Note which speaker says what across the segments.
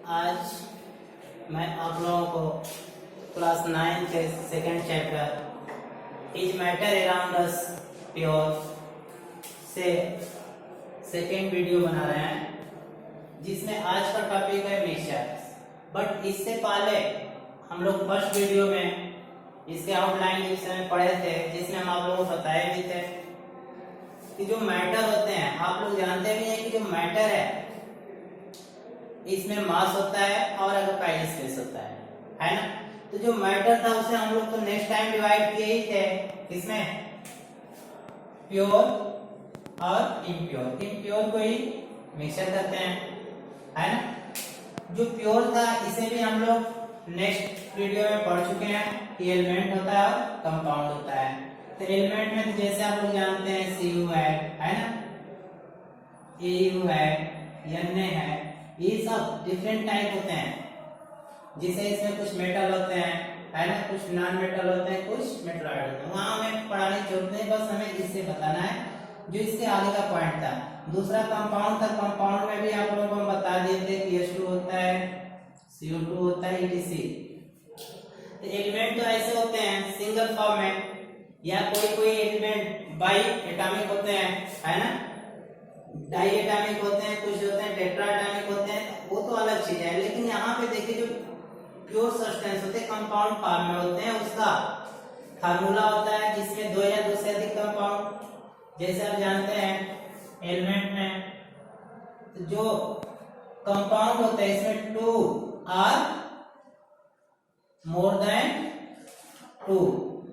Speaker 1: आज मैं आप लोगों को क्लास 9 के second chapter is matter around us pure से सेकंड वीडियो बना रहे हैं, जिसमें आज का टॉपिक है मिक्सचर। बट इससे पहले हम लोग फर्स्ट वीडियो में इसके आउटलाइन विषय में पढ़े थे, जिसमें हम आप लोगों को बताए भी थे कि जो मैटर होते हैं, आप लोग जानते भी हैं कि जो मैटर है इसमें मास होता है और ऑक्यूपाइड स्पेस होता है ना। तो जो मैटर था उसे हम लोग तो नेक्स्ट टाइम डिवाइड किए ही थे, किसमें, प्योर और इम्प्योर। इम्प्योर को ही मिक्सचर कहते हैं, है ना। जो प्योर था इसे भी हम लोग नेक्स्ट वीडियो में पढ़ चुके हैं कि एलिमेंट होता है और कंपाउंड होता है। तो एलिमेंट में तो जैसे आप लोग जानते हैं Cu है ना, Au है, Na है, ये सब डिफरेंट टाइप होते हैं। जिसे इसमें कुछ मेटल होते हैं, है ना, कुछ नॉन मेटल होते हैं, कुछ मेटलॉइड होते हैं। वहां हमें पढ़ाने की जरूरत नहीं, बस हमें इससे बताना है जो इसके आगे का पॉइंट था। दूसरा कंपाउंड था, कंपाउंड में भी आप लोगों को हम बता दिए थे कि H2 होता है, CO2 होता है, etc। तो एलिमेंट तो ऐसे होते हैं सिंगल फॉर्म में, या कोई एलिमेंट बाई एटॉमिक होते हैं, है ना, डाई एटॉमिक होते हैं, कुछ होते हैं टेट्रा एटॉमिक होते हैं, वो तो अलग चीज है। लेकिन यहाँ पे देखिए जो प्योर सब्सटेंस होते हैं कंपाउंड फॉर्म में होते हैं, उसका फार्मूला होता है जिसमें दो या दो से अधिक कंपाउंड, जैसे आप जानते हैं एलिमेंट में तो जो कंपाउंड होते हैं इसमें 2 आर मोर देन 2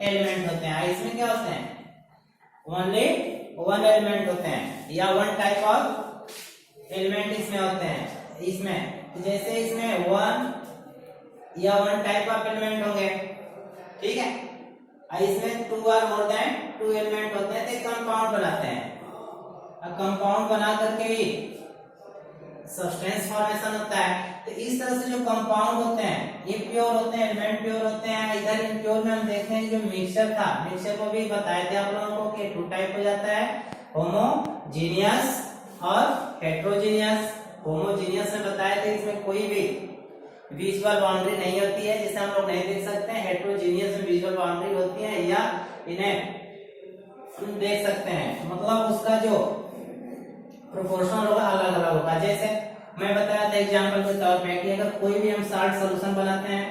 Speaker 1: एलिमेंट होते हैं। इसमें क्या होते हैं, ओनली 1 एलिमेंट होते हैं, या 1 टाइप ऑफ एलिमेंट इसमें होते हैं। इसमें तो जैसे इसमें 1 या 1 टाइप ऑफ एलिमेंट होंगे, ठीक है, और इसमें 2 आर मोर देन 2 एलिमेंट होते हैं, तो कंपाउंड बनाते हैं। अब कंपाउंड बना करके ही सब्सटेंस फॉर्मेशन होता है। तो इस तरह से जो कंपाउंड होते हैं ये प्योर होते हैं, एलिमेंट प्योर होते हैं। इधर इम्प्योर में हम देखते हैं जो मिक्सचर था, मिक्सचर को भी बताए थे आप लोगों को कि 2 टाइप हो जाता है, होमोजीनियस और हेट्रोजीनियस। होमोजीनियस में बताए थे इसमें कोई भी विजुअल बाउंड्री नहीं होती है, जिसे हम लोग नहीं देख सकते हैं। हेट्रोजीनियस में विजुअल बाउंड्री होती है, या इन्हें देख सकते हैं, मतलब उसका जो प्रोपोर्शनल होगा अलग अलग होगा। जैसे मैं बताया था एग्जांपल के तौर पे कि अगर कोई भी हम साल्ट सॉल्यूशन बनाते हैं,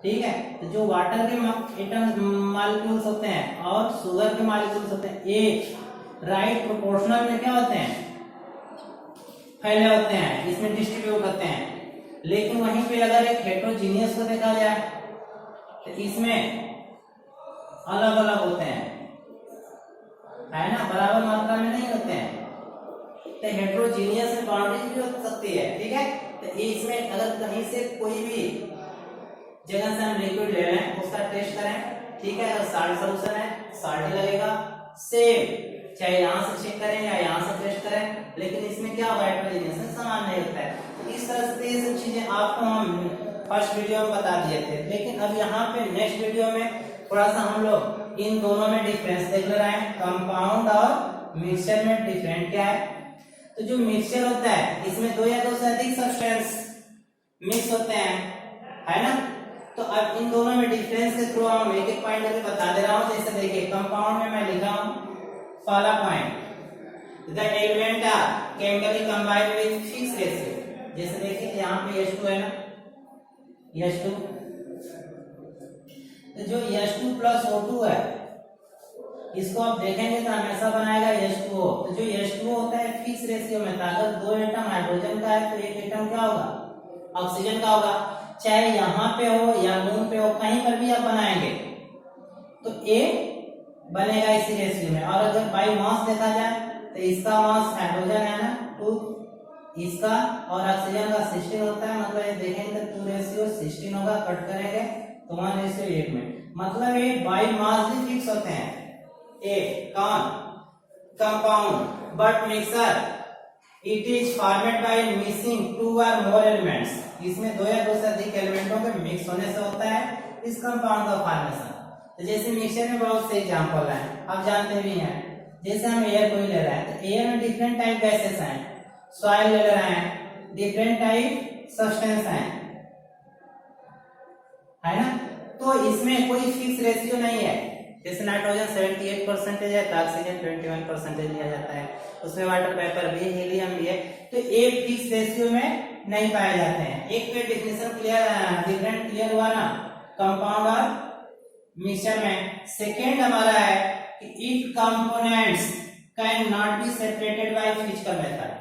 Speaker 1: ठीक है, तो जो वाटर के एटम मॉलिक्यूल्स होते हैं और शुगर के मॉलिक्यूल्स होते हैं, ये राइट प्रोपोर्शनल में क्या होते हैं, फैले होते हैं, इसमें डिस्ट्रीब्यूट होते हैं। लेकिन वहीं पे अगर एक हेट्रोजीनियस को देखा जाए तो इसमें अलग अलग होते हैं, है ना, बराबर मात्रा में नहीं होते हैं। तो हेट्रोजीनियस में बाउंड्री भी हो सकती है, ठीक है। तो इसमें अगर कहीं से कोई भी जगह से हम लिक्विड ले रहे हैं उसका टेस्ट करें, ठीक है, अगर साल्ट सॉल्यूशन है साल्ट ही लगेगा, सेम चाहे यहां से चेक करें या यहां से टेस्ट करें, लेकिन इसमें क्या होगा, हेट्रोजीनियस में समान नहीं होता है। इस तरह से ये सब चीजें आपको हम फर्स्ट वीडियो में बता दिए थे। लेकिन अब यहाँ पे नेक्स्ट वीडियो में थोड़ा सा हम लोग इन दोनों में डिफरेंस देख ले रहे हैं, कंपाउंड और मिक्सचर में डिफरेंट क्या है। तो जो मिक्सचर होता है इसमें 2 या 2 से अधिक सब्सटेंस मिक्स होते हैं, है ना। तो अब इन दोनों में डिफरेंस के थ्रू हम एक एक पॉइंट करके बता दे रहा हूं। जैसे देखिए कंपाउंड में मैं लिखा हूं पहला point, the element are chemically combined with fix ratio. जैसे देखिए यहाँ पे H2 है ना, H2, तो जो H2 प्लस O2 है इसको आप देखेंगे तो हमेशा बनाएगा H2O। तो जो H2O होता है फिक्स रेशियो में था, अगर 2 एटम हाइड्रोजन का है तो 1 एटम क्या होगा, ऑक्सीजन का होगा। चाहे यहाँ पे हो या मून पे हो, कहीं पर भी आप बनाएंगे तो A बनेगा इसी रेशियो में। और अगर बाई मास देखा जाए तो इसका मास हाइड्रोजन है ना 2, इसका और ऑक्सीजन का 16 होता है, मतलब ये देखेंगे तो 2:16 होगा, कट करेंगे तो 1:8 में, मतलब ये बाई मास भी फिक्स होते हैं। ए कौन, compound, but mixer it is formed by mixing 2 or more elements. इसमें 2 या 2 से अधिक एलिमेंटों के मिक्स होने से होता है इस कंपाउंड का फॉर्मेशन। तो जैसे मिक्सचर में बहुत से एग्जांपल हैं, आप जानते भी हैं। जैसे हम एयर को ही ले रहे हैं तो एयर में डिफरेंट टाइप गैसेस हैं, सॉइल ले रहे हैं, डिफरेंट टाइप सब्सटेंस है ना। तो इसमें कोई फिक्स रेशियो नहीं है, जैसे नाइट्रोजन 78% है तो ऑक्सीजन 21% लिया जाता है, उसमें वाटर वेपर भी, हीलियम भी है, तो एक फिक्स रेशियो में नहीं पाए जाते हैं। एक पे डेफिनेशन क्लियर, डिफरेंट क्लियर हुआ ना कंपाउंड और मिक्सचर में। सेकेंड हमारा है कि if components can not be separated by physical method,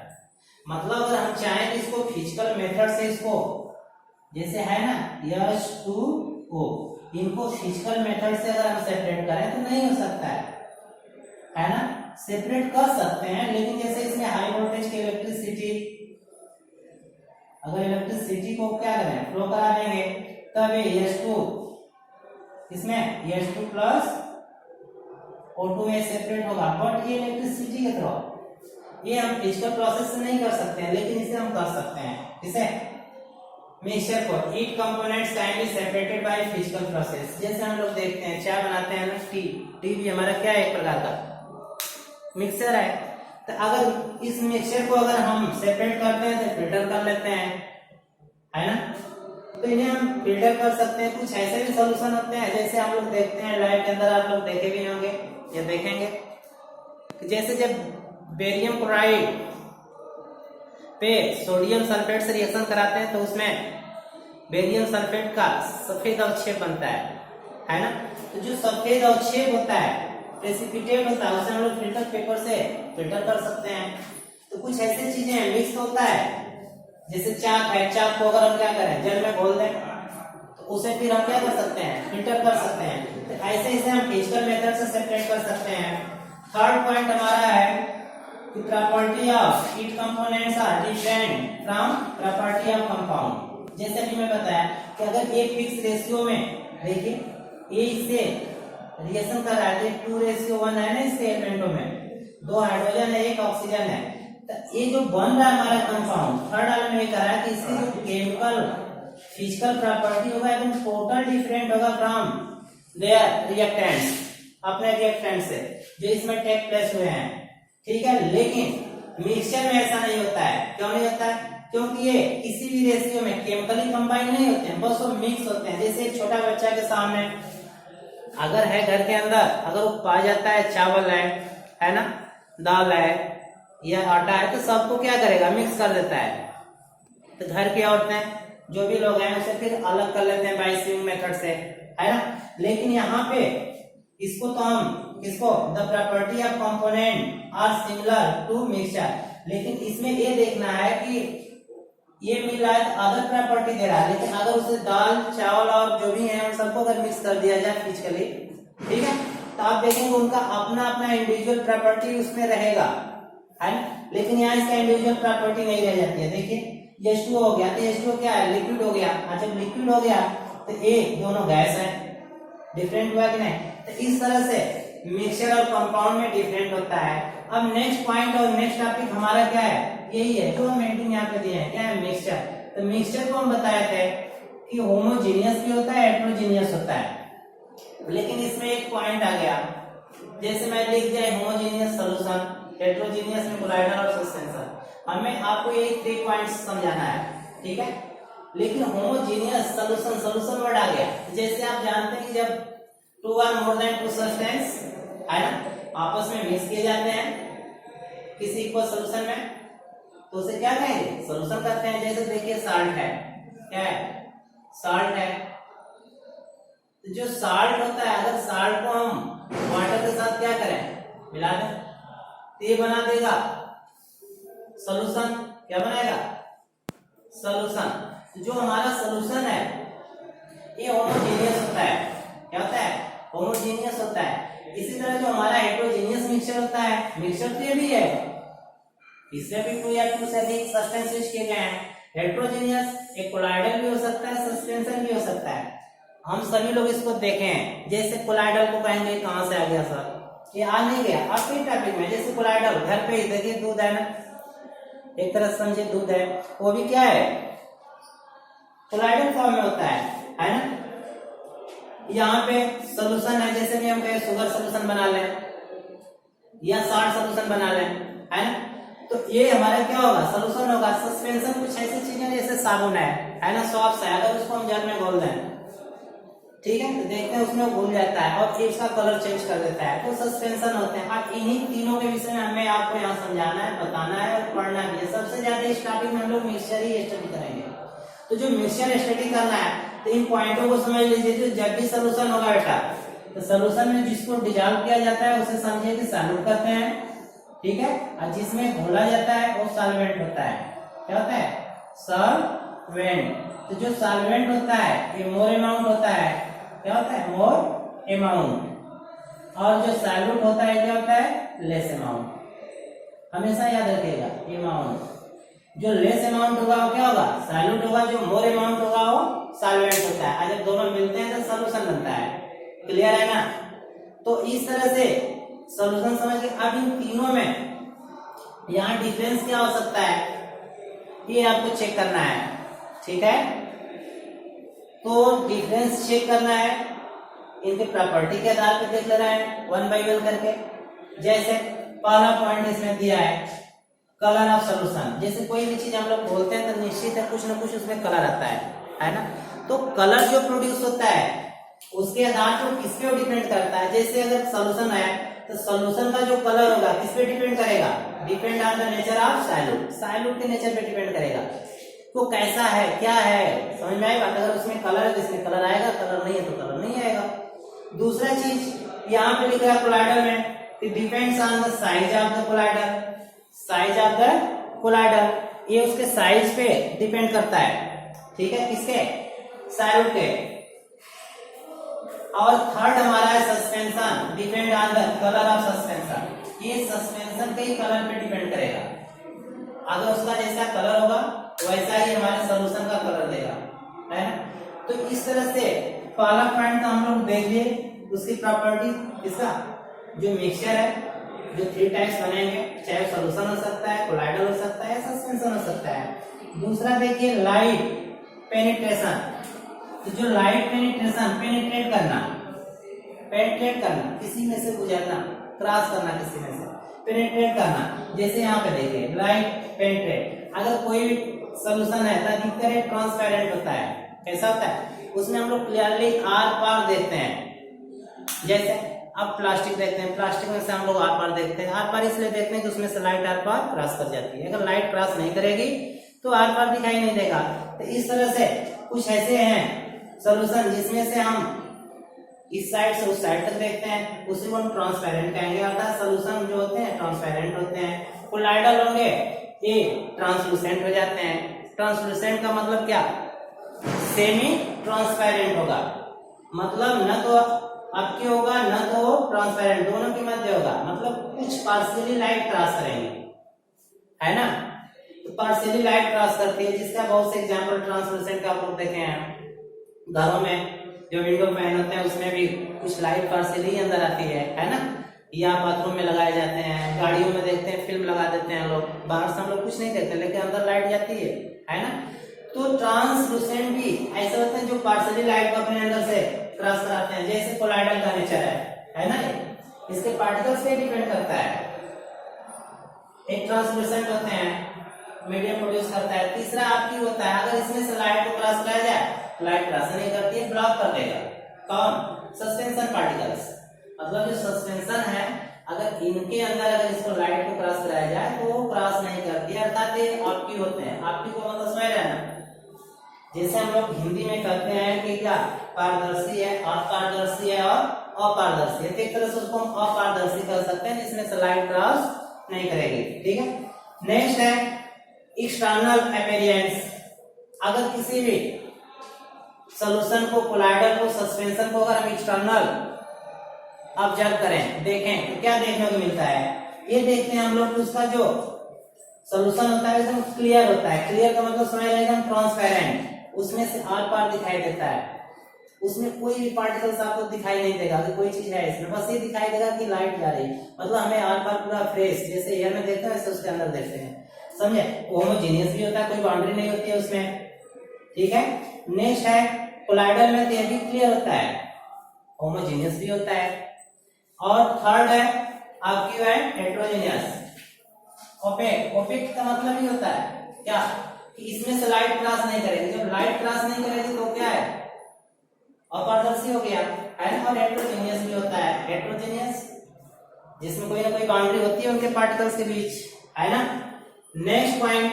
Speaker 1: मतलब अगर हम चाहें कि इसको फिजिकल मेथड से इसको, जैसे है ना H2O, इनको फिजिकल मेथड से अगर हम सेपरेट करें तो नहीं हो सकता है ना। सेपरेट कर सकते हैं, लेकिन जैसे इसमें हाई वोल्टेज की इलेक्ट्रिसिटी, अगर इलेक्ट्रिसिटी को क्या करें फ्लो करा देंगे तब ये H2 इसमें H2 प्लस O2 में सेपरेट होगा, बट ये इलेक्ट्रिसिटी के थ्रू, ये हम फिजिकल प्रोसेस से नहीं कर सकते हैं, लेकिन इसे हम कर सकते हैं। इसे मिक्सचर को each components can be separated by physical process. जैसे हम लोग देखते हैं चाय बनाते हैं ना, टी भी हमारा क्या है, एक प्रकार का मिक्सचर है। तो अगर इस मिक्सचर को अगर हम सेपरेट करते हैं तो फिल्टर कर लेते हैं, है ना। तो इन्हें हम फिल्टर कर सकते हैं। कुछ ऐसे भी सॉल्यूशन होते हैं, जैसे हम लोग देखते हैं लैब के अंदर, आप लोग देखे भी होंगे या देखेंगे, जैसे जब बेरियम क्लोराइड पे सोडियम सल्फेट से रिएक्शन कराते हैं तो उसमें बेरियम सल्फेट का सफेद अवक्षेप बनता है ना। तो जो सफेद अवक्षेप होता है, प्रेसिपिटेट होता है, उसे हम लोग फिल्टर पेपर से फिल्टर कर सकते हैं। तो कुछ ऐसी चीजें मिक्स होता है, जैसे चाक है, चाक को अगर हम क्या करें जल में घोल दें तो उसे फिर हम क्या कर सकते हैं, फिल्टर कर सकते हैं। तो ऐसे इसे हम फिजिकल मेथड से सेपरेट कर सकते हैं। थर्ड पॉइंट हमारा है property of each components are different from property of compound. जैसे कि मैं बताया कि अगर एक फिक्स रेशियो में, देखिए ए इससे रिएक्शन कर रहा है, 2:1 है ना इसके एलिमेंटों में, 2 हाइड्रोजन है 1 ऑक्सीजन है, तो ये जो बन रहा है हमारा कंपाउंड, थर्ड वाले में ये कह रहा है कि इसकी जो केमिकल फिजिकल प्रॉपर्टी होगा एकदम टोटल डिफरेंट होगा फ्रॉम देयर रिएक्टेंट्स, अपने रिएक्टेंट से जो इसमें टेक प्लेस हुए हैं, ठीक है। लेकिन मिक्सचर में ऐसा नहीं होता है। क्यों नहीं होता है? क्योंकि ये किसी भी रेशियो में केमिकली कंबाइन नहीं होते हैं, बस वो मिक्स होते हैं। जैसे एक छोटा बच्चा के सामने अगर है घर के अंदर, अगर वो पा जाता है चावल है ना, दाल है या आटा है, तो सबको क्या करेगा, मिक्स कर देता है। तो घर की औरतें जो भी लोग हैं उसे फिर अलग कर लेते हैं बाय स्विंग मेथड से, है ना। लेकिन यहाँ पे इसको तो हम किसको, the property of component are similar to mixture, लेकिन इसमें ये देखना है कि ये मिल रहा है तो अदर प्रॉपर्टी दे रहा है, लेकिन अगर उसे दाल चावल और जो भी है उन सबको अगर मिक्स कर दिया जाए फिजिकली, ठीक है, तो आप देखेंगे उनका अपना अपना इंडिविजुअल प्रॉपर्टी उसमें रहेगा, है ना। लेकिन यहाँ इसका इंडिविजुअल प्रॉपर्टी नहीं रह जाती है। देखिए H2O हो गया, तो H2O क्या है, लिक्विड हो गया। जब लिक्विड हो गया तो ये दोनों गैस है, डिफरेंट हुआ कि नहीं। तो इस तरह से मिक्सचर और कंपाउंड में डिफरेंट होता है। अब नेक्स्ट पॉइंट और नेक्स्ट टॉपिक हमारा क्या है, यही है जो हम हेडिंग यहाँ पे दिए हैं, क्या है, मिक्सचर। तो मिक्सचर को हम बताए थे कि होमोजीनियस भी होता है, हेटेरोजीनियस होता है। लेकिन इसमें एक पॉइंट आ गया, जैसे मैं लिख दिया होमोजीनियस सॉल्यूशन, हेटेरोजीनियस में कोलाइडल और सस्पेंशन। हमें आपको ये 3 पॉइंट्स समझाना है, ठीक है। लेकिन होमोजीनियस सॉल्यूशन, सॉल्यूशन वर्ड आ गया, जैसे आप जानते हैं कि जब 2 or more than 2 सब्सटेंस है ना आपस में मिक्स किए जाते हैं किसी इक्वल सॉल्यूशन में, तो उसे क्या कहेंगे, सॉल्यूशन करते हैं। जैसे देखिए साल्ट है, क्या है, साल्ट है। तो जो साल्ट होता है, अगर साल्ट को हम वाटर के साथ क्या करें, मिला दें, तो ये बना देगा सॉल्यूशन। क्या बनाएगा, सॉल्यूशन। जो हमारा सॉल्यूशन है ये होमोजेनियस होता है। क्या होता है, होमोजेनियस होता है। इसी तरह जो हमारा हेटेरोजेनियस मिक्सचर होता है, मिक्सचर तो ये भी है, इससे भी 2 या 2 से अधिक सब्सटेंस यूज किए गए हैं। हेटेरोजेनियस एक कोलाइडल भी हो सकता है, सस्पेंशन भी हो सकता है। हम सभी लोग इसको देखे हैं। जैसे कोलाइडल को कहेंगे कहां से आ गया सर, ये आ नहीं गया आपके टॉपिक में। जैसे कोलाइडल घर पे ही देखिए दूध है ना, एक तरह से समझे दूध है, वो भी क्या है, कोलाइडल फॉर्म में होता है ना। यहाँ पे सॉल्यूशन है, जैसे भी हम कहें शुगर सॉल्यूशन बना लें या साल्ट सॉल्यूशन बना लें, है ना। तो ये हमारा क्या होगा, सॉल्यूशन होगा। सस्पेंशन कुछ ऐसी चीजें जैसे साबुन है ना, सॉफ्ट है, अगर उसको हम जल में घोल दें, ठीक है, तो देखते हैं उसमें घुल जाता है और फिर उसका कलर चेंज कर देता है, तो सस्पेंशन होते हैं। अब इन्हीं तीनों के विषय में हमें आपको यहाँ समझाना है, बताना है और पढ़ना भी है। सबसे ज्यादा स्टार्टिंग में हम लोग मिक्सचर ही स्टडी करेंगे। तो जो मिक्सचर स्टडी करना है तो इन पॉइंटों को समझ लीजिए। तो जब भी सोल्यूशन होगा बेटा, तो सोल्यूशन में जिसको डिजॉल्व किया जाता है उसे समझिए कि सॉल्यूट कहते हैं, ठीक है, और जिसमें घोला जाता है वो सॉल्वेंट होता है। क्या होता है? सॉल्वेंट। तो जो सॉल्वेंट होता है ये मोर अमाउंट होता है। क्या होता है? More amount. और जो सॉल्यूट होता है क्या होता है? Less amount. हमेशा याद रखिएगा, अमाउंट। जो लेस अमाउंट होगा वो क्या होगा? सॉल्यूट होगा। जो मोर अमाउंट होगा वो सॉल्वेंट होता है। जब दोनों मिलते हैं तो सॉल्यूशन बनता है। क्लियर है ना? तो इस तरह से सॉल्यूशन समझ के अब इन तीनों में यहाँ डिफरेंस क्या हो सकता है ये आपको चेक करना है, ठीक है। तो डिफरेंस चेक करना है, इनके प्रॉपर्टी के आधार पर देख ले रहे हैं 1 by 1 करके। जैसे पहला पॉइंट इसमें दिया है कलर ऑफ सॉल्यूशन। जैसे कोई भी चीज हम लोग बोलते हैं तो निश्चित है कुछ ना कुछ उसमें कलर आता है ना। तो कलर जो प्रोड्यूस होता है उसके आधार पर किस पे डिपेंड करता है। जैसे अगर सॉल्यूशन है तो सॉल्यूशन का जो कलर होगा किस पे डिपेंड करेगा? Depend on the nature of solute. Solute के नेचर पे डिपेंड करेगा तो कैसा है, क्या है, समझ में आई बात? अगर उसमें कलर है तो इसमें कलर आएगा, कलर नहीं है तो कलर नहीं आएगा। दूसरा चीज यहाँ पे लिखा है कोलाइडर में, depends on the size of the collider. Size of the collider, ये उसके साइज पे डिपेंड करता है, ठीक है, किसके? सॉल्यूट के। और थर्ड हमारा है suspension, depend on the colour of suspension. ये सस्पेंशन के ही कलर पे डिपेंड करेगा। अगर उसका जैसा कलर होगा वैसा ही हमारे सॉल्यूशन का कलर देगा, है ना। तो इस तरह से पहला पॉइंट तो हम लोग देख लिए उसकी प्रॉपर्टी, किसका? जो मिक्सचर है, जो 3 टाइप्स बनेंगे, चाहे सॉल्यूशन हो सकता है, कोलाइडर हो सकता है, सस्पेंशन हो सकता है। दूसरा देखिए लाइट पेनिट्रेशन। तो जो लाइट पेनिट्रेशन, पेनिट्रेट करना, किसी में से गुजरना, क्रॉस करना किसी में से, पेनिट्रेट करना। जैसे यहाँ पे देखिए लाइट पेनिट्रेट। अगर कोई भी सॉल्यूशन है तो अधिकतर ट्रांसपेरेंट होता है। कैसा होता है? उसमें हम लोग क्लियरली आर पार देखते हैं। जैसे अब प्लास्टिक देखते हैं, प्लास्टिक में से हम लोग आर पार देखते हैं। आर पार इसलिए देखते हैं कि उसमें से लाइट आर पार क्रॉस कर जाती है। अगर लाइट क्रॉस नहीं करेगी तो आर पार दिखाई नहीं देगा। तो इस तरह से कुछ ऐसे हैं सॉल्यूशन जिसमें से हम इस साइड से उस साइड तक देखते हैं, उसी को हम ट्रांसपेरेंट कहेंगे। अर्थात सॉल्यूशन जो होते हैं ट्रांसपेरेंट होते हैं। कोलाइडल होंगे ये ट्रांसलूसेंट हो जाते हैं। ट्रांसलूसेंट का मतलब क्या? सेमी ट्रांसपेरेंट होगा, मतलब न तो आपके होगा न तो ट्रांसपेरेंट, दोनों के मध्य होगा। मतलब कुछ पार्शियली लाइट क्रॉस करेंगे, है ना। तो पार्शियली लाइट क्रॉस करती है, जिसका बहुत से एग्जांपल ट्रांसलूसेंट का आप लोग देखे हैं। घरों में जो विंडो फैन होते हैं उसमें भी कुछ लाइट पार्शियली ही अंदर आती है ना। या बाथरूम में लगाए जाते हैं, गाड़ियों में देखते हैं फिल्म लगा देते हैं लोग, बाहर से हम लोग कुछ नहीं देखते लेकिन अंदर लाइट जाती है ना। तो ट्रांसलूसेंट भी ऐसे होते हैं जो पार्शियली लाइट को अपने अंदर से क्रॉस कराते हैं। जैसे कोलाइडल का नेचर है ना, इसके पार्टिकल्स पे डिपेंड करता है। एक ट्रांसलूसेंट होते हैं, मीडियम प्रोड्यूस करता है। तीसरा आपकी होता है, अगर इसमें से लाइट को क्रॉस कराया जाए, लाइट क्रॉस नहीं करती है, ब्लॉक कर देगा। कौन? Suspension particles. मतलब जो सस्पेंशन है अगर इनके अंदर अगर इसको लाइट को क्रॉस कराया जाए तो वो क्रॉस नहीं करती है, अर्थात ये आपकी होते हैं। आपकी को मतलब समझ रहे हैं ना। जैसे हम लोग हिंदी में कहते हैं कि क्या पारदर्शी है, अपारदर्शी है और अपारदर्शी है। एक तरह से उसको हम अपारदर्शी कर सकते हैं जिसमें से लाइट क्रॉस नहीं करेगी, ठीक है। नेक्स्ट है एक्सटर्नल अपीयरेंस। अगर किसी भी सॉल्यूशन को, कोलाइडर को, सस्पेंशन को अगर हम एक्सटर्नल ऑब्जर्व करें, देखें, तो क्या देखने को मिलता है? ये देखते हैं हम लोग उसका जो सॉल्यूशन होता है एकदम क्लियर होता है। क्लियर का मतलब समझ रहे हैं, एकदम ट्रांसपेरेंट, उसमें से आर पार दिखाई देता है। उसमें कोई भी पार्टिकल्स आपको दिखाई नहीं देगा कि कोई चीज है इसमें, बस ये दिखाई देगा कि लाइट जा रही है। मतलब हमें आर पार पूरा फ्रेश, जैसे एयर में देखते हैं वैसे उसके अंदर देखते हैं, समझे। होमोजेनियस भी होता है, कोई बाउंड्री नहीं होती है उसमें, ठीक है। नेक्स्ट है कोलाइडर में, तो ये भी क्लियर होता है, होमोजेनियस भी होता है। और थर्ड है आपकी है हेटेरोजेनियस। ओपेक, ओपेक का मतलब ही होता है क्या? कि इसमें से लाइट क्रॉस नहीं करेगी। जब लाइट क्रॉस नहीं करेगी तो क्या है, अपारदर्शी हो गया, है ना। और हेटेरोजेनियस भी होता है, हेटेरोजेनियस जिसमें कोई ना कोई बाउंड्री होती है उनके पार्टिकल्स के बीच, है ना। Next point,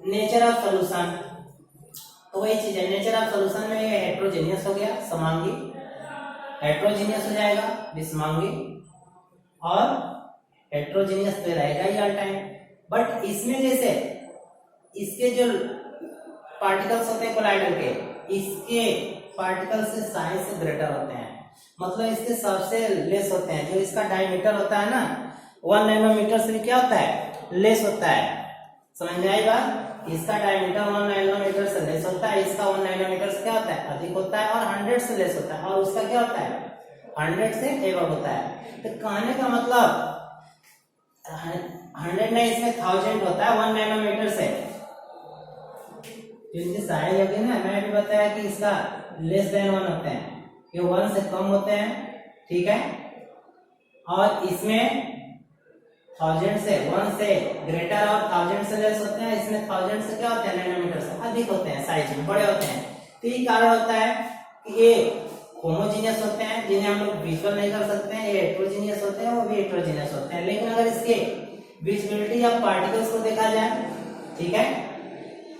Speaker 1: nature of solution. तो वही चीज है, नेचर ऑफ सॉल्यूशन में ये हेटेरोजेनियस हो गया, समांगी, हेटेरोजेनियस हो जाएगा, विषमांगी, और हेटेरोजेनियस तो रहेगा ही ऑल टाइम। बट इसमें जैसे इसके जो पार्टिकल्स होते हैं कोलाइडल के, इसके पार्टिकल्स से साइज से ग्रेटर होते हैं, मतलब इसके सबसे लेस होते हैं। जो इसका डायमीटर होता है ना 1 नैनोमीटर से भी क्या होता है, लेस होता है। समझ में आई बात, इसका डायमीटर 1 नैनोमीटर से लेस होता है, इसका 1 नैनोमीटर से क्या होता है, अधिक होता है, और 100 से लेस होता है, और उसका क्या होता है 100 से एबव होता है। तो कहने का मतलब 100 नहीं, इसमें 1000 होता है 1 नैनोमीटर से। इनकी साइज होगी ना, मैंने भी बताया कि इसका लेस देन 1 होते हैं, ये 1 से कम होते हैं, ठीक है। और इसमें 1000 से 1 से ग्रेटर और 1000 से लेस होते हैं, इसमें 1000 से क्या होते हैं, नैनोमीटर से अधिक होते हैं, साइज में बड़े होते हैं। तो ये कारण होता है कि ये होमोजीनियस होते हैं, जिन्हें हम लोग विजुअल नहीं कर सकते हैं। ये हेटेरोजीनियस होते हैं, वो भी हेटेरोजीनियस होते हैं। लेकिन अगर इसके विजिबिलिटी या पार्टिकल्स को देखा जाए, ठीक है,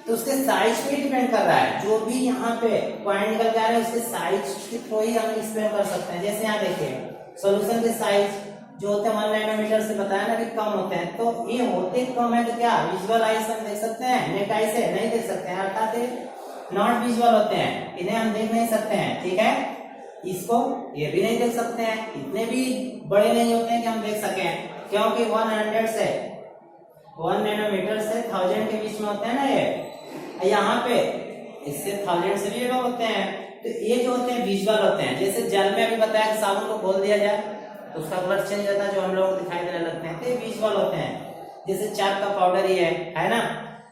Speaker 1: तो उसके साइज पे डिपेंड कर रहा है। जो भी यहाँ पे पॉइंट निकल के आ रहे हैं उसके साइज के थ्रू ही हम एक्सप्लेन कर सकते हैं। जैसे यहाँ देखिए सॉल्यूशन के साइज जो होते हैं 1 नैनोमीटर से बताया ना कि कम होते हैं, तो ये होते कम है तो क्या विजुअल आई से हम देख सकते हैं, नेट आई से नहीं देख सकते हैं, अर्थात ये नॉट विजुअल होते हैं, इन्हें हम देख नहीं सकते हैं, ठीक है। इसको ये भी नहीं देख सकते हैं, इतने भी बड़े नहीं होते हैं कि हम देख सकें, क्योंकि 100 से 1 नैनोमीटर से 1000 के बीच में होते हैं ना ये, यहाँ पे इससे 1000 से भी ज़्यादा होते हैं। तो ये जो होते हैं विजुअल होते हैं। जैसे जल में अभी बताया कि साबुन को खोल दिया जाए तो उसका कलर चेंज होता है, जो हम लोगों को दिखाई देने लगते हैं, तो ये विजुअल होते हैं। जैसे चाक का पाउडर ही है ना,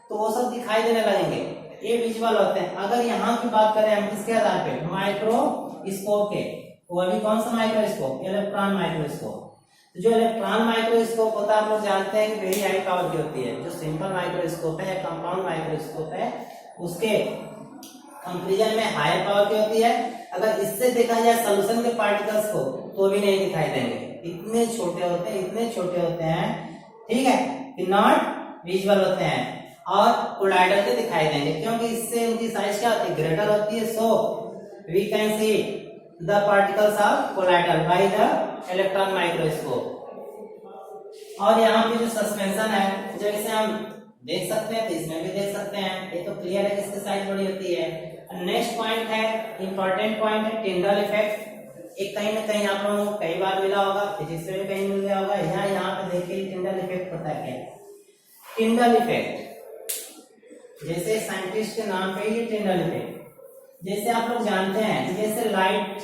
Speaker 1: तो वो सब दिखाई देने लगेंगे, ये विजुअल होते हैं। अगर यहाँ की बात करें हम किसके आधार पे, माइक्रोस्कोप के, वो अभी कौन सा माइक्रोस्कोप, इलेक्ट्रॉन माइक्रोस्कोप। तो जो इलेक्ट्रॉन माइक्रोस्कोप होता है आप लोग जानते हैं कि वेरी हाई पावर की होती है। जो सिंपल माइक्रोस्कोप है, कंपाउंड माइक्रोस्कोप है, उसके कंपैरिजन में हाई पावर की होती है। अगर इससे देखा जाए सॉल्यूशन के पार्टिकल्स को तो भी नहीं दिखाई देंगे, इतने छोटे होते हैं, इतने छोटे होते हैं, ठीक है, कि नॉट विजुअल होते हैं। और कोलाइडल के दिखाई देंगे क्योंकि इससे उनकी साइज क्या होती है, ग्रेटर होती है। So we can see the particles of colloidal by the electron microscope. और यहाँ पे जो सस्पेंशन है, जब इसे हम देख सकते हैं तो इसमें भी देख सकते हैं, ये तो क्लियर है कि इसकी साइज बड़ी होती है। नेक्स्ट पॉइंट है, इंपॉर्टेंट पॉइंट है, टिंडल इफेक्ट। एक कहीं ना कहीं आप लोगों को कई बार मिला होगा, फिजिक्स में भी कहीं मिल गया होगा। यहाँ पे देखिए टिंडल इफेक्ट होता है क्या। टिंडल इफेक्ट जैसे साइंटिस्ट के नाम पे ही टिंडल इफेक्ट। जैसे आप लोग जानते हैं, जैसे लाइट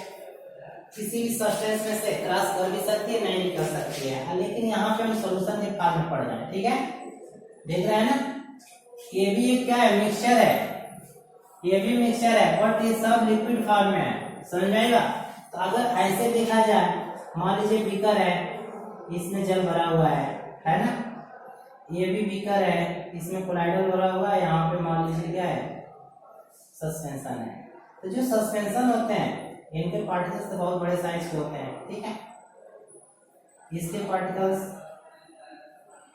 Speaker 1: किसी भी सब्सटेंस में से क्रॉस कर भी सकती है, नहीं भी कर सकती है, लेकिन यहाँ पे हम सॉल्यूशन के फॉर्म में पढ़ रहे हैं, ठीक है, देख रहे हैं ना। ये भी एक क्या है, मिक्सचर है, ये भी मिक्सचर है, बट ये सब लिक्विड फॉर्म में है, समझ में आएगा। तो अगर ऐसे देखा जाए, मान लीजिए बीकर है, इसमें जल भरा हुआ है ना, ये भी बीकर है, इसमें कोलाइडल भरा हुआ है, यहाँ पे मान लीजिए क्या है, सस्पेंशन है। तो जो सस्पेंशन होते हैं इनके पार्टिकल्स तो बहुत बड़े साइज के होते हैं, ठीक है। इसके पार्टिकल्स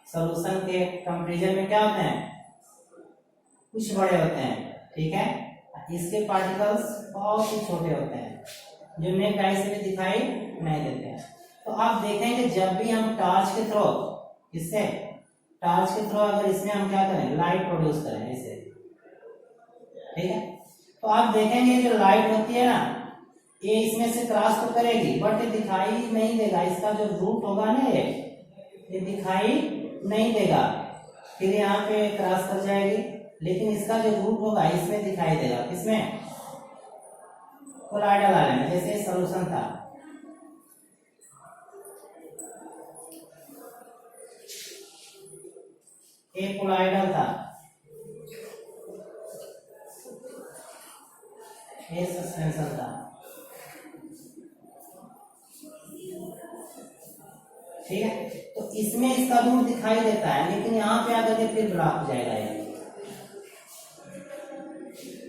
Speaker 1: सॉल्यूशन के कंपैरिजन में क्या होते हैं, कुछ बड़े होते हैं, ठीक है। इसके पार्टिकल्स बहुत ही छोटे होते हैं, जो नेट आई से भी दिखाई नहीं देते हैं। तो आप देखेंगे जब भी हम टॉर्च के थ्रू, इससे टॉर्च के थ्रू अगर इसमें हम क्या करें, लाइट प्रोड्यूस करें इसे, ठीक है, तो आप देखेंगे जो लाइट होती है ना, ये इसमें से क्रॉस तो करेगी बट ये दिखाई नहीं देगा। इसका जो रूट होगा ना, ये दिखाई नहीं देगा, फिर यहाँ पे क्रॉस कर जाएगी, लेकिन इसका जो रूट होगा इसमें दिखाई देगा। किसमें, कोलाइडल वाले में। जैसे सॉल्यूशन था, एक कोलाइडल था, ये सस्पेंशन था, ठीक है। तो इसमें इसका रूट दिखाई देता है, लेकिन यहाँ पे आकर के फिर ब्लॉक हो जाएगा ये,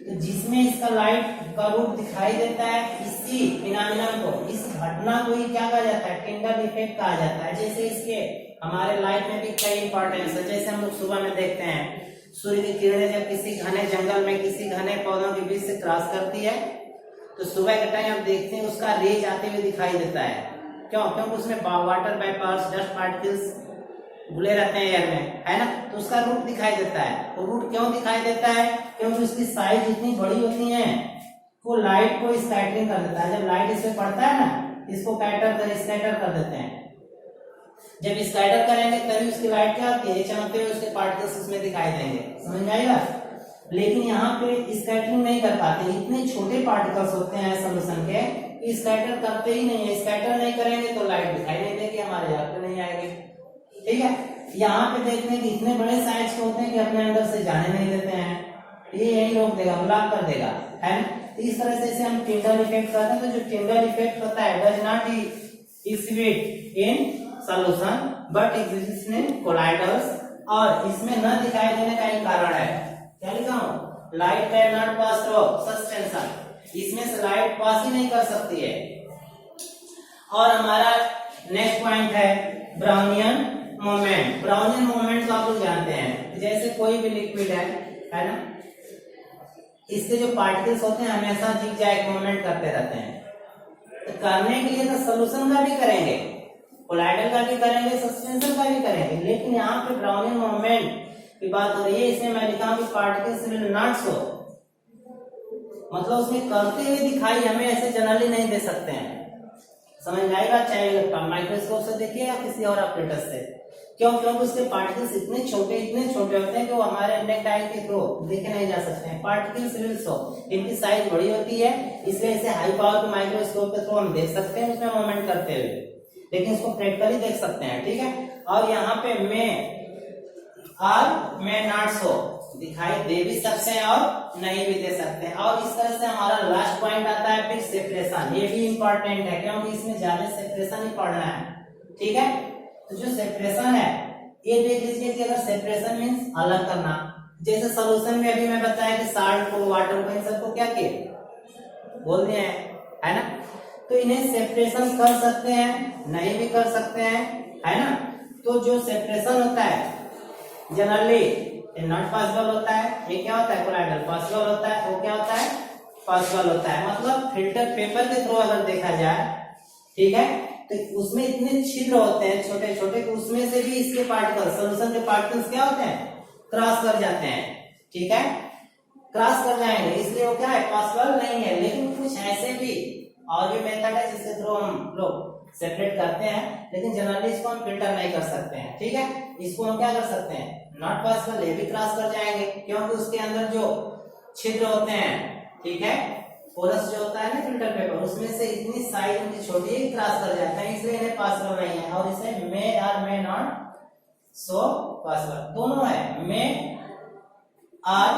Speaker 1: तो जिसमें इसका लाइट का रूप दिखाई देता है, इसी फिनोमेनन को, इस घटना को ही क्या कहा जाता है, टिंडल इफेक्ट कहा जाता है। जैसे इसके हमारे लाइफ में भी कई इंपॉर्टेंस है। जैसे हम लोग सुबह में देखते हैं सूर्य की किरणें जब किसी घने जंगल में, किसी घने पौधों के बीच से क्रॉस करती है, तो सुबह के टाइम हम देखते हैं उसका रेज आते हुए दिखाई देता है। क्यों? क्योंकि उसमें वाटर वेपर्स, डस्ट पार्टिकल्स घुले रहते हैं एयर में, है ना, तो उसका रूट दिखाई देता है। और रूट क्यों दिखाई देता है? क्योंकि उसकी साइज इतनी बड़ी होती है, वो लाइट को स्कैटरिंग कर देता है। जब लाइट इस पे पड़ता है ना, इसको स्कैटर कर देते हैं। जब स्कैटर करेंगे तभी उसकी लाइट क्या होती है, चमकते हुए उसके पार्टिकल्स उसमें दिखाई देंगे। समझ आएगा? लेकिन यहाँ पे स्कैटरिंग नहीं कर पाते, इतने छोटे पार्टिकल्स होते हैं सोल्यूशन के, स्कैटर करते ही नहीं है। स्कैटर नहीं करेंगे तो लाइट दिखाई नहीं देगी, हमारे यहाँ पे नहीं आएगी। ठीक है, यहाँ पे देखते हैं कि इतने बड़े साइज के होते हैं कि अपने अंदर से जाने नहीं देते हैं, ये यही रोक देगा, ब्लॉक कर देगा, है ना। तो इस तरह से हम टिंडल इफेक्ट करते हैं। तो जो टिंडल इफेक्ट होता है does not exhibit in solution but exist in colloidals, और इसमें न दिखाई देने का एक कारण है, क्या लिखा हूं, light can not pass through suspension, इसमें से लाइट पास ही नहीं कर सकती है। और हमारा नेक्स्ट पॉइंट है ब्राउनियन मोमेंट। ब्राउनियन मोमेंट तो आप लोग जानते हैं, जैसे कोई भी लिक्विड है ना, इसके जो पार्टिकल्स होते हैं हमेशा जिगजैग मूवमेंट करते रहते हैं। तो करने के लिए तो सोल्यूशन का भी करेंगे, कोलाइडल का भी करेंगे, सस्पेंशन का भी करेंगे, लेकिन यहाँ पे ब्राउनियन मूवमेंट की बात हो रही है। इसमें मैं लिखा हूं कि पार्टिकल्स विल नॉट शो, मतलब उसमें करते हुए दिखाई हमें ऐसे जनरली नहीं दे सकते हैं। समझ आएगा? चाहे माइक्रोस्कोप से देखिए या किसी और ऑपरेटर से। क्यों? क्योंकि उसके पार्टिकल्स इतने छोटे होते हैं कि वो हमारे नेक्ड आई के थ्रू देखे नहीं जा सकते हैं। पार्टिकल्स विल शो, इनकी साइज बड़ी होती है, इसलिए इसे हाई पावर के माइक्रोस्कोप के थ्रू हम देख सकते हैं उसमें मूवमेंट करते हुए, लेकिन इसको प्रैक्टिकली देख सकते हैं। ठीक है, और यहाँ पे मैं नॉट शो, दिखाई दे भी सकते हैं और नहीं भी दे सकते हैं। और इस तरह से हमारा लास्ट पॉइंट आता है फिर सेपरेशन। ये भी इंपॉर्टेंट है क्योंकि इसमें ज्यादा सेपरेशन ही पढ़ना है। ठीक है, तो जो सेपरेशन है ये देख लीजिए कि अगर सेपरेशन मीन्स अलग करना, जैसे सोल्यूशन में अभी मैं बताया कि साल्ट को, वाटर को, इन सबको क्या किए बोल दिए हैं, है ना। तो इन्हें सेपरेशन कर सकते हैं, नहीं भी कर सकते हैं, है ना। तो जो सेपरेशन होता है जनरली नॉट पॉसिबल होता है। ये क्या होता है, कोलाइडल पॉसिबल होता है। वो क्या होता है, पॉसिबल होता है। मतलब फिल्टर पेपर के थ्रू अगर देखा जाए, ठीक है, तो उसमें इतने छिद्र होते हैं छोटे छोटे कि उसमें से भी इसके पार्टिकल्स, सोल्यूशन के पार्टिकल्स क्या होते हैं, क्रॉस कर जाते हैं। ठीक है, क्रॉस कर जाएंगे, इसलिए वो क्या है, पॉसिबल नहीं है। लेकिन कुछ ऐसे भी और भी मेथड है जिसके थ्रू हम लोग सेपरेट करते हैं, लेकिन जनरली इसको हम फिल्टर नहीं कर सकते हैं। ठीक है, इसको हम क्या कर सकते हैं, नॉट पॉसिबल, ये भी क्रॉस कर जाएंगे क्योंकि उसके अंदर जो छिद्र होते हैं, ठीक है, पोरस जो होता है ना फिल्टर पेपर, उसमें से इतनी साइज उनकी छोटी है क्रॉस कर जाते हैं, इसलिए इन्हें पॉसिबल नहीं है। और इसे मे और मे नॉट सो पॉसिबल दोनों है, मे और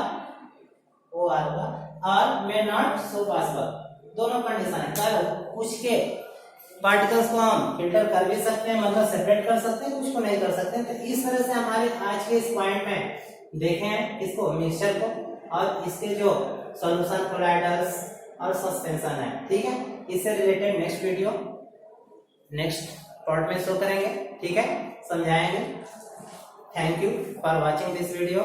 Speaker 1: ओ और मे नॉट सो पॉसिबल, दोनों कंडीशन है। पर कुछ के पार्टिकल्स को हम फिल्टर कर भी सकते हैं, मतलब सेपरेट कर सकते हैं, कुछ को नहीं कर सकते। तो इस तरह से हमारे आज के इस पॉइंट में देखें इसको, मिक्सचर को, और इसके जो सॉल्यूशन, कोलाइडल्स और सस्पेंशन है। ठीक है, इससे related next video next part में शो करेंगे। ठीक है, समझाएंगे। Thank you for watching this video.